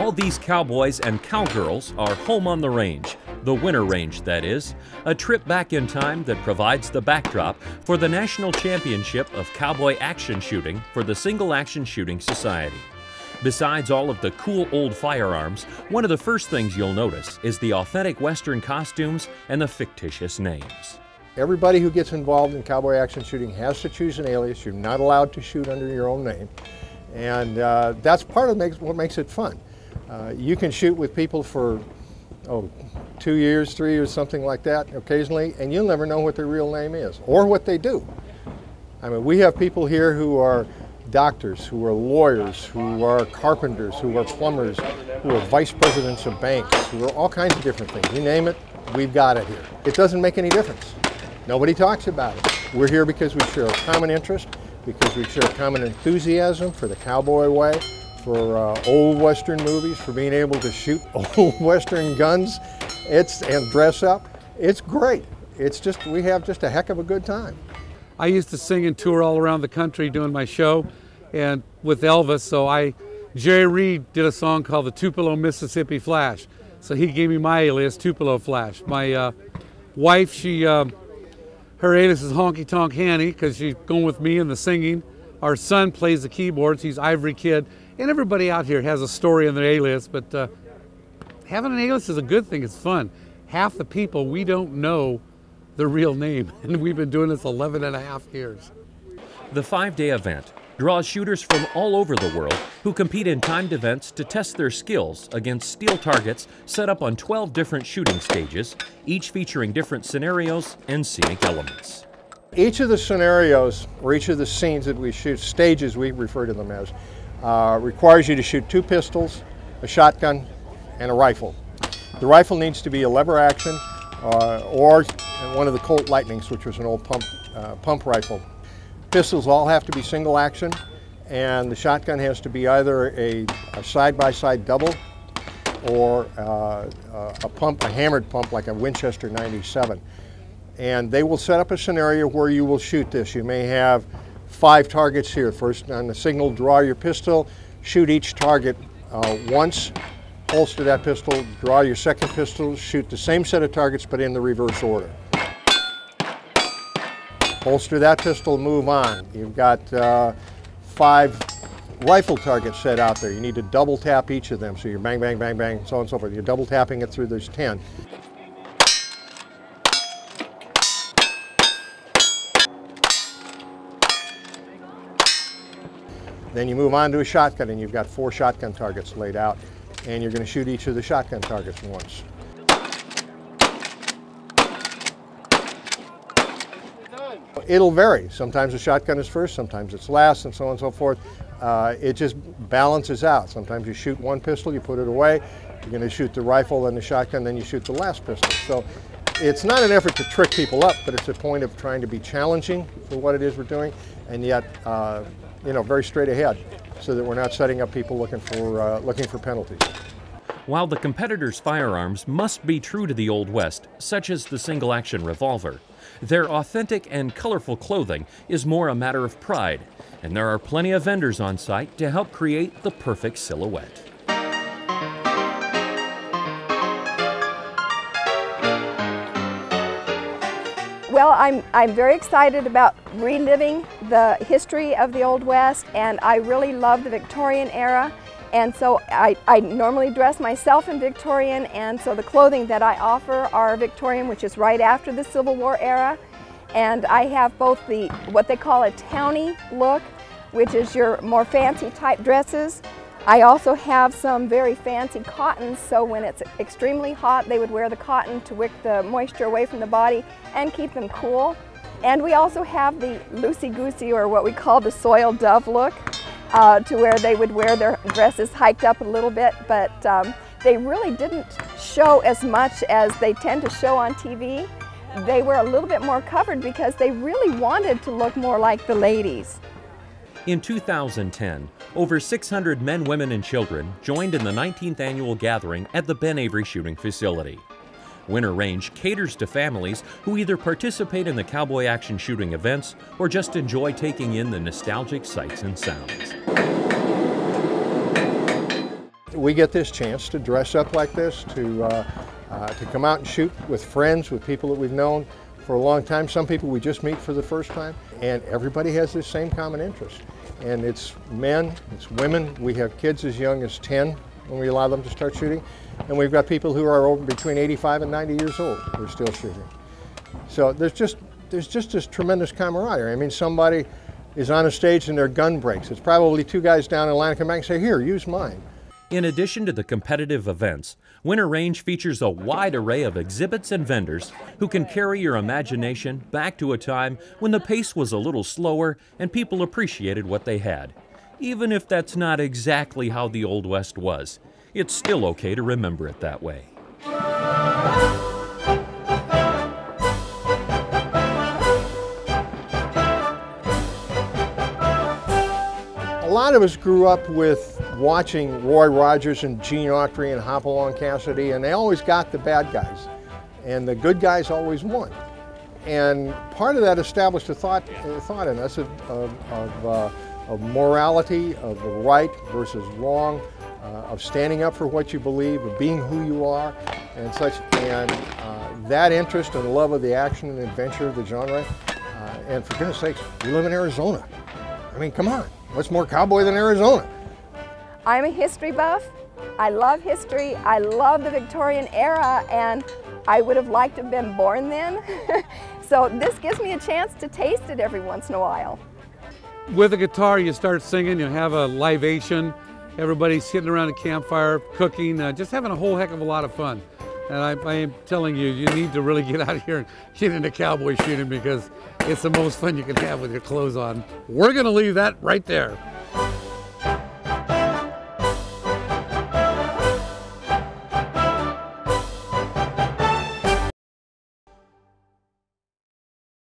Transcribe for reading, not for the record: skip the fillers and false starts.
All these cowboys and cowgirls are home on the range, the winter range that is, a trip back in time that provides the backdrop for the National Championship of Cowboy Action Shooting for the Single Action Shooting Society. Besides all of the cool old firearms, one of the first things you'll notice is the authentic Western costumes and the fictitious names. Everybody who gets involved in cowboy action shooting has to choose an alias. You're not allowed to shoot under your own name. And that's part of what makes it fun. You can shoot with people for 2 years, 3 years, something like that occasionally, and you'll never know what their real name is or what they do. I mean, we have people here who are doctors, who are lawyers, who are carpenters, who are plumbers, who are vice presidents of banks, who are all kinds of different things. You name it, we've got it here. It doesn't make any difference. Nobody talks about it. We're here because we share a common interest, because we share a common enthusiasm for the cowboy way, for old Western movies, for being able to shoot old Western guns and dress up. It's great. We have just a heck of a good time. I used to sing and tour all around the country doing my show and with Elvis, so Jerry Reed did a song called the Tupelo, Mississippi Flash. So he gave me my alias, Tupelo Flash. My wife, her alias is Honky Tonk Hanny because she's going with me in the singing. Our son plays the keyboards, he's Ivory Kid. And everybody out here has a story in their alias, but having an alias is a good thing, it's fun. Half the people, we don't know their real name, and we've been doing this 11 and a half years. The 5-day event draws shooters from all over the world who compete in timed events to test their skills against steel targets set up on 12 different shooting stages, each featuring different scenarios and scenic elements. Each of the scenarios, or each of the scenes that we shoot, stages we refer to them as, requires you to shoot 2 pistols, a shotgun, and a rifle. The rifle needs to be a lever action or one of the Colt Lightnings, which was an old pump rifle. Pistols all have to be single action, and the shotgun has to be either a side-by-side double or a hammered pump like a Winchester 97. And they will set up a scenario where you will shoot this. You may have 5 targets here. First, on the signal, draw your pistol, shoot each target once, holster that pistol, draw your second pistol, shoot the same set of targets but in the reverse order. Holster that pistol, move on. You've got 5 rifle targets set out there. You need to double tap each of them. So you're bang, bang, bang, bang, so on and so forth. You're double tapping it through, there's 10. Then you move on to a shotgun, and you've got 4 shotgun targets laid out, and you're going to shoot each of the shotgun targets once. It'll vary. Sometimes the shotgun is first, sometimes it's last, and so on and so forth. It just balances out. Sometimes you shoot 1 pistol, you put it away. You're going to shoot the rifle and the shotgun, then you shoot the last pistol. So it's not an effort to trick people up, but it's a point of trying to be challenging for what it is we're doing, and yet very straight ahead, so that we're not setting up people looking for penalties. While the competitors' firearms must be true to the Old West, such as the single-action revolver, their authentic and colorful clothing is more a matter of pride, and there are plenty of vendors on site to help create the perfect silhouette. Well, I'm very excited about reliving the history of the Old West, and I really love the Victorian era. And so I normally dress myself in Victorian, and so the clothing that I offer are Victorian, which is right after the Civil War era. And I have both what they call a towny look, which is your more fancy type dresses. I also have some very fancy cottons, so when it's extremely hot, they would wear the cotton to wick the moisture away from the body and keep them cool. And we also have the loosey-goosey, or what we call the soiled dove look, to where they would wear their dresses hiked up a little bit, but they really didn't show as much as they tend to show on TV. They were a little bit more covered because they really wanted to look more like the ladies. In 2010, over 600 men, women, and children joined in the 19th annual gathering at the Ben Avery Shooting facility. Winter Range caters to families who either participate in the cowboy action shooting events or just enjoy taking in the nostalgic sights and sounds. we get this chance to dress up like this, to come out and shoot with friends, with people that we've known for a long time. Some people we just meet for the first time, and everybody has this same common interest. And it's men, it's women. We have kids as young as 10 when we allow them to start shooting, and we've got people who are over between 85 and 90 years old who are still shooting. So there's just this tremendous camaraderie. I mean, somebody is on a stage and their gun breaks. It's probably two guys down in line come back and say, "Here, use mine." In addition to the competitive events, Winter Range features a wide array of exhibits and vendors who can carry your imagination back to a time when the pace was a little slower and people appreciated what they had. Even if that's not exactly how the Old West was, it's still okay to remember it that way. A lot of us grew up with watching Roy Rogers and Gene Autry and Hopalong Cassidy, and they always got the bad guys, and the good guys always won. And part of that established a thought in us of morality, of the right versus wrong, of standing up for what you believe, of being who you are, and such. And that interest and love of the action and adventure of the genre, and for goodness sakes, we live in Arizona. I mean, come on. What's more cowboy than Arizona? I'm a history buff. I love history. I love the Victorian era, and I would have liked to have been born then. So this gives me a chance to taste it every once in a while. With a guitar, you start singing, you have a libation, everybody's sitting around a campfire, cooking, just having a whole heck of a lot of fun. And I am telling you, you need to really get out here and get into cowboy shooting because it's the most fun you can have with your clothes on. We're going to leave that right there.